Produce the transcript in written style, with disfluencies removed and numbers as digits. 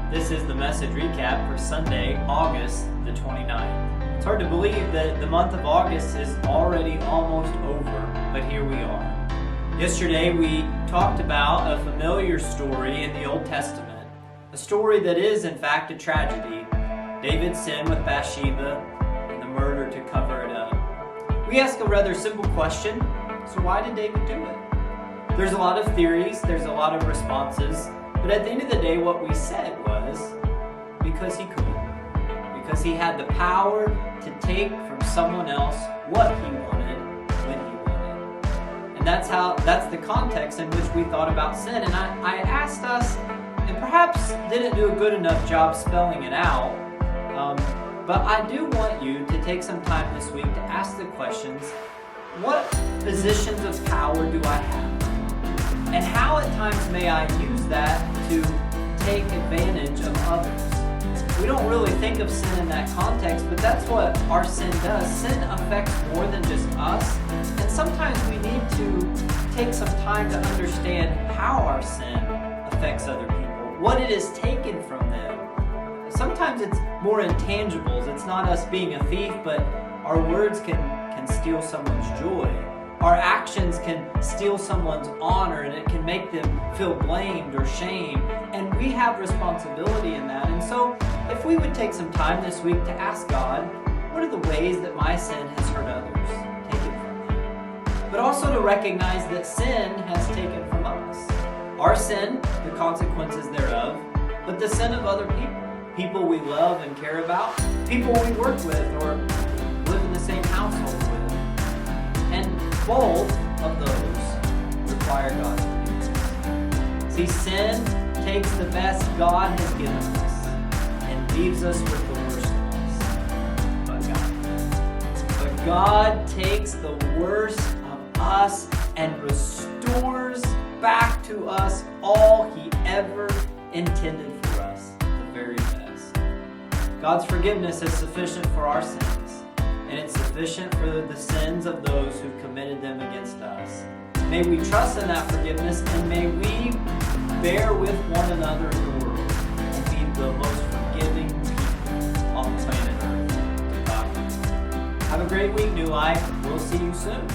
This is the message recap for Sunday, August the 29th. It's hard to believe that the month of August is already almost over, but here we are. Yesterday we talked about a familiar story in the Old Testament, a story that is in fact a tragedy. David's sin with Bathsheba and the murder to cover it up. We ask a rather simple question, so why did David do it? There's a lot of theories, there's a lot of responses, but at the end of the day what we said was because he could. Because he had the power to take from someone else what he wanted when he wanted. And that's the context in which we thought about sin. And I asked us, and perhaps didn't do a good enough job spelling it out, but I do want you to take some time this week to ask the questions, what positions of power do I have? And how at times may I use that to take advantage of others? We don't really think of sin in that context, but that's what our sin does. Sin affects more than just us, and sometimes we need to take some time to understand how our sin affects other people, what it has taken from them. Sometimes it's more intangibles. It's not us being a thief, but our words can steal someone's joy. Our actions can steal someone's honor, and it can make them feel blamed or shamed. And we have responsibility in that. And so if we would take some time this week to ask God, what are the ways that my sin has hurt others? Take it from them. But also to recognize that sin has taken from us. Our sin, the consequences thereof, but the sin of other people. People we love and care about, people we work with or live in the same household with. And both of those require God's forgiveness. See, sin takes the best God has given us and leaves us with the worst of us. But God takes the worst of us and restores back to us all He ever intended for us, the very best. God's forgiveness is sufficient for our sins, and it's sufficient for the sins of those who committed them against us. May we trust in that forgiveness, and may we bear with one another in the world and be the most forgiving people on planet Earth. To God be. Have a great week, New Life. We'll see you soon.